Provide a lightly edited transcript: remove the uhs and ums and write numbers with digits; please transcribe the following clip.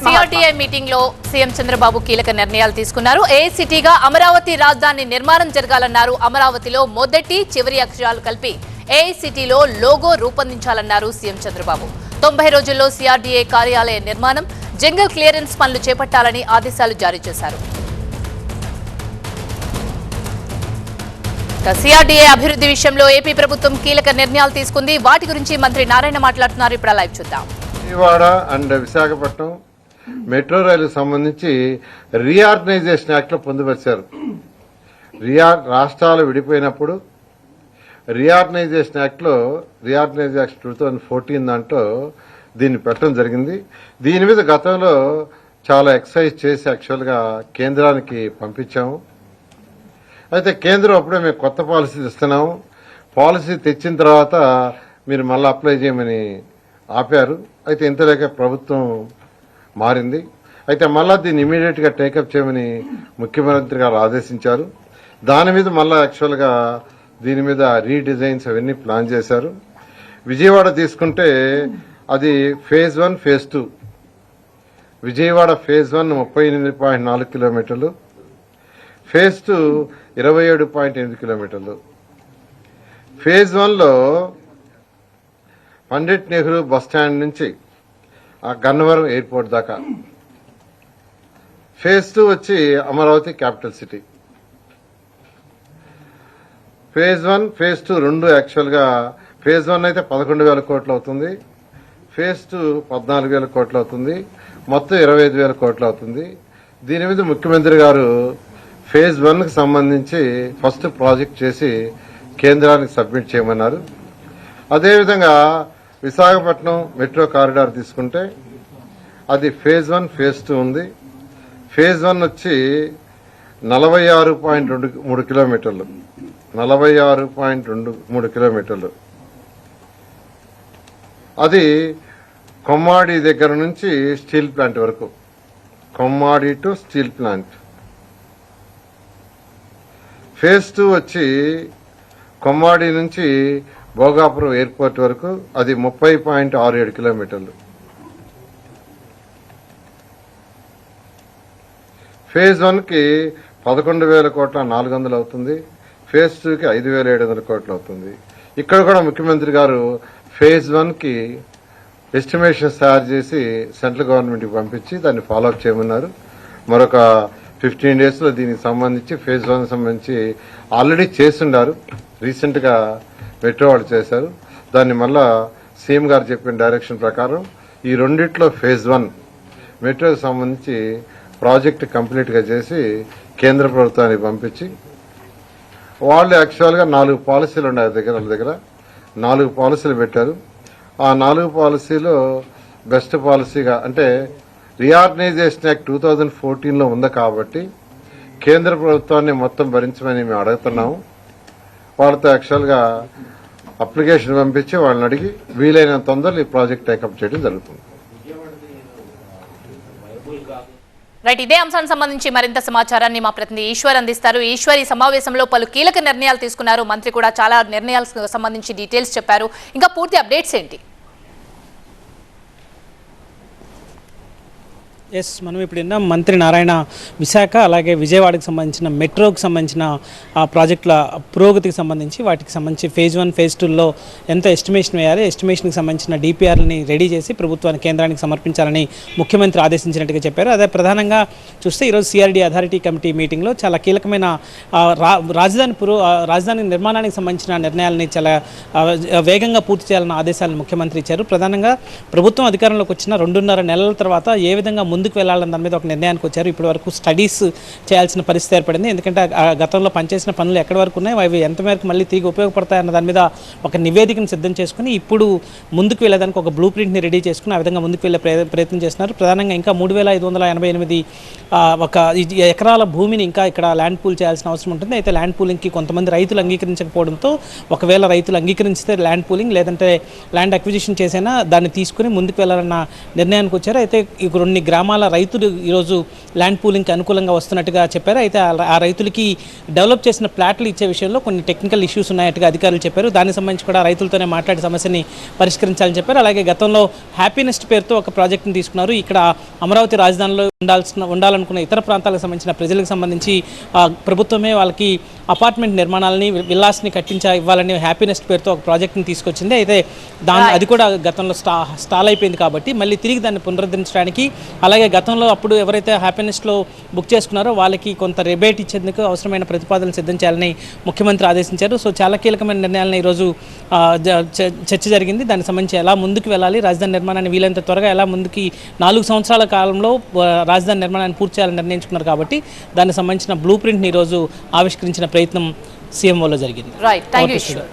సిఆర్టీఐ meeting లో CM Chandrababu కీలక నిర్ణయాలు తీసుకున్నారు. ఏఐసిటీగా అమరావతి రాజధాని నిర్మాణం జరగాలన్నారు. అమరావతిలో మొదటి చివరి అక్షరాలు కలిపి ఏఐసిటీలో లోగో రూపొందించాలన్నారు సీఎం చంద్రబాబు. 90 రోజుల్లో సిఆర్డీఏ కార్యాలయ నిర్మాణం, జంగల్ క్లియరెన్స్ పనులు చేపట్టాలని ఆదేశాలు జారీ చేశారు. సిఆర్డీఏ అభివృద్ధి విషయంలో ఏపీ ప్రభుత్వం కీలక నిర్ణయాలు తీసుకుంది. వాటి గురించి మంత్రి నారాయణ మాట్లాడుతున్నారు. ఇప్పుడు లైవ్ చూద్దాం. విజయవాడ అండ్ విశాఖపట్నం మెట్రో రైలుకు సంబంధించి రీఆర్గనైజేషన్ యాక్ట్ లో పొందుపరిచారు. రాష్ట్రాలు విడిపోయినప్పుడు రీఆర్గనైజేషన్ యాక్ట్ 2014 దాంట్లో దీన్ని పెట్టడం జరిగింది. దీని మీద గతంలో చాలా ఎక్సర్సైజ్ చేసి యాక్చువల్ గా కేంద్రానికి పంపించాము. అయితే కేంద్రం అప్పుడే మేము కొత్త పాలసీ ఇస్తున్నాము, పాలసీ తెచ్చిన తర్వాత మీరు మళ్ళీ అప్లై చేయమని ఆపారు. అయితే ఇంతలేక ప్రభుత్వం మారింది. అయితే మళ్ళా దీన్ని ఇమీడియట్ గా టేకప్ చేయమని ముఖ్యమంత్రి గారు ఆదేశించారు. దాని మీద మళ్ళా యాక్చువల్ గా దీని మీద రీడిజైన్స్ అవన్నీ ప్లాన్ చేశారు. విజయవాడ తీసుకుంటే అది ఫేజ్ 1, ఫేజ్ 2. విజయవాడ ఫేజ్ 1 38.4 కిలోమీటర్లు, ఫేజ్ 2 27.8 కిలోమీటర్లు. ఫేజ్ 1లో పండిట్ నెహ్రూ బస్టాండ్ నుంచి గన్నవరం ఎయిర్పోర్ట్ దాకా. ఫేజ్ 2 వచ్చి Amaravati capital city. Phase 1, phase 2 రెండు యాక్చువల్ గా ఫేజ్ 1 అయితే 11,000 కోట్లు అవుతుంది, ఫేజ్ 2 14,000 కోట్లు అవుతుంది, మొత్తం 25,000 కోట్లు అవుతుంది. దీని మీద ముఖ్యమంత్రి గారు ఫేజ్ 1 కి సంబంధించి ఫస్ట్ ప్రాజెక్ట్ చేసి కేంద్రానికి సబ్మిట్ చేయమన్నారు. అదేవిధంగా విశాఖపట్నం మెట్రో కారిడార్ తీసుకుంటే అది ఫేజ్ 1, ఫేజ్ 2 ఉంది. ఫేజ్ 1 వచ్చి 46.23 కిలోమీటర్లు, 46.23 కిలోమీటర్లు. అది కొమ్మాడి దగ్గర నుంచి స్టీల్ ప్లాంట్ వరకు, Kommadi to steal plant. Phase 2 వచ్చి కొమ్మాడి నుంచి భోగాపురం ఎయిర్పోర్ట్ వరకు, అది 30.67 కిలోమీటర్లు. ఫేజ్ 1కి 11,000 కోట్ల 400 అవుతుంది, ఫేజ్ 2కి 5,700 కోట్లు అవుతుంది. ఇక్కడ కూడా ముఖ్యమంత్రి గారు ఫేజ్ 1కి ఎస్టిమేషన్స్ తయారు చేసి సెంట్రల్ గవర్నమెంట్కి పంపించి దాన్ని ఫాలోఅప్ చేయమన్నారు. మరొక 15 days లో దీనికి సంబంధించి ఫేజ్ 1 సంబంధించి ఆల్రెడీ చేస్తున్నారు. రీసెంట్ గా మెట్రో వాళ్ళు చేశారు. దాన్ని మళ్ళా సీఎం గారు చెప్పిన డైరెక్షన్ ప్రకారం ఈ రెండిట్లో ఫేజ్ 1 మెట్రోకి సంబంధించి ప్రాజెక్ట్ కంప్లీట్ గా చేసి కేంద్ర ప్రభుత్వానికి పంపించి, వాళ్ళు యాక్చువల్ గా 4 పాలసీలు ఉన్నాయి వాళ్ళ దగ్గర 4 పాలసీలు పెట్టారు. ఆ 4 పాలసీలో బెస్ట్ పాలసీగా అంటే రీఆర్గనైజేషన్ యాక్ట్ 2014లో ఉంది కాబట్టి కేంద్ర ప్రభుత్వాన్ని మొత్తం భరించమని మేము అడుగుతున్నాము. వాళ్ళతో యాక్చువల్ గా అప్లికేషన్ పంపించి వాళ్ళని అడిగి వీలైనంత తొందరలో ఈ ప్రాజెక్ట్ టేకప్ చేయడం జరుగుతుంది. రైట్, ఇదే అంశానికి సంబంధించి మరింత సమాచారాన్ని మా ప్రతినిధి ఈశ్వర్ అందిస్తారు. ఈశ్వర్, ఈ సమావేశంలో పలు కీలక నిర్ణయాలు తీసుకున్నారు. మంత్రి కూడా చాలా నిర్ణయాలకు సంబంధించి డీటెయిల్స్ చెప్పారు. ఇంకా పూర్తి అప్డేట్స్ ఏంటి? ఎస్, మనం ఇప్పుడు విన్నాం మంత్రి నారాయణ విశాఖ అలాగే విజయవాడకి సంబంధించిన మెట్రోకి సంబంధించిన ఆ ప్రాజెక్టుల పురోగతికి సంబంధించి వాటికి సంబంధించి ఫేజ్ 1, ఫేజ్ 2లో ఎంత ఎస్టిమేషన్ వేయాలి, ఎస్టిమేషన్కి సంబంధించిన డిపిఆర్ని రెడీ చేసి ప్రభుత్వానికి కేంద్రానికి సమర్పించాలని ముఖ్యమంత్రి ఆదేశించినట్టుగా చెప్పారు. అదే ప్రధానంగా చూస్తే ఈరోజు సిఆర్డీ అథారిటీ కమిటీ మీటింగ్లో చాలా కీలకమైన రాజధాని నిర్మాణానికి సంబంధించిన నిర్ణయాలని చాలా వేగంగా పూర్తి చేయాలన్న ఆదేశాలను ముఖ్యమంత్రి ఇచ్చారు. ప్రధానంగా ప్రభుత్వం అధికారంలోకి వచ్చిన 2.5 నెలల తర్వాత ఏ విధంగా ముందుకు వెళ్లాలని దాని మీద ఒక నిర్ణయానికి వచ్చారు. ఇప్పటి వరకు స్టడీస్ చేయాల్సిన పరిస్థితి ఏర్పడింది. ఎందుకంటే గతంలో పనిచేసిన పనులు ఎక్కడి వరకు ఉన్నాయి, అవి ఎంత మేరకు మళ్ళీ తిరిగి ఉపయోగపడతాయి అన్న దాని మీద ఒక నివేదికను సిద్ధం చేసుకుని ఇప్పుడు ముందుకు వెళ్ళేదానికి ఒక బ్లూ ప్రింట్ని రెడీ చేసుకుని ఆ విధంగా ముందుకు వెళ్ళే ప్రయత్నం చేస్తున్నారు. ప్రధానంగా ఇంకా 3,588 ఒక ఎకరాల భూమిని ఇంకా ఇక్కడ ల్యాండ్ పూల్ చేయాల్సిన అవసరం ఉంటుంది. అయితే ల్యాండ్ పూలింగ్కి కొంతమంది రైతులు అంగీకరించకపోవడంతో ఒకవేళ రైతులు అంగీకరించితే ల్యాండ్ పూలింగ్ లేదంటే ల్యాండ్ అక్విజిషన్ చేసైనా దాన్ని తీసుకుని ముందుకు వెళ్ళాలన్న నిర్ణయానికి వచ్చారు. అయితే కొన్ని గ్రామాలు గ్రామాల రైతులు ఈరోజు ల్యాండ్ పూలింగ్కి అనుకూలంగా వస్తున్నట్టుగా చెప్పారు. అయితే ఆ రైతులకి డెవలప్ చేసిన ప్లాట్లు ఇచ్చే విషయంలో కొన్ని టెక్నికల్ ఇష్యూస్ ఉన్నాయట్టుగా అధికారులు చెప్పారు. దానికి సంబంధించి కూడా రైతులతోనే మాట్లాడి సమస్యని పరిష్కరించాలని చెప్పారు. అలాగే గతంలో హ్యాపీనెస్ట్ పేరుతో ఒక ప్రాజెక్ట్ని తీసుకున్నారు. ఇక్కడ అమరావతి రాజధానిలో ఉండాలనుకున్న ఇతర ప్రాంతాలకు సంబంధించిన ప్రజలకు సంబంధించి ప్రభుత్వమే వాళ్ళకి అపార్ట్మెంట్ నిర్మాణాలని విల్లాస్ని ఇవ్వాలని హ్యాపీనెస్ట్ పేరుతో ఒక ప్రాజెక్ట్ని తీసుకొచ్చింది. అయితే అది కూడా గతంలో స్టాల్ అయిపోయింది కాబట్టి మళ్ళీ తిరిగి దాన్ని పునరుద్ధరించడానికి, అలాగే గతంలో అప్పుడు ఎవరైతే హ్యాపీనెస్ట్లో బుక్ చేసుకున్నారో వాళ్ళకి కొంత రిబేట్ ఇచ్చేందుకు అవసరమైన ప్రతిపాదనలు సిద్ధం చేయాలని ముఖ్యమంత్రి ఆదేశించారు. సో చాలా కీలకమైన నిర్ణయాలను ఈరోజు చర్చ జరిగింది. దానికి సంబంధించి ఎలా ముందుకు వెళ్ళాలి, రాజధాని నిర్మాణాన్ని వీలైనంత త్వరగా ఎలా ముందుకి 4 సంవత్సరాల కాలంలో రాజధాని నిర్మాణాన్ని పూర్తి చేయాలని నిర్ణయించుకున్నారు కాబట్టి దానికి సంబంధించిన బ్లూ ప్రింట్ని ఈరోజు ఆవిష్కరించిన ప్రయత్నం సీఎంఓలో జరిగింది. Right, thank you.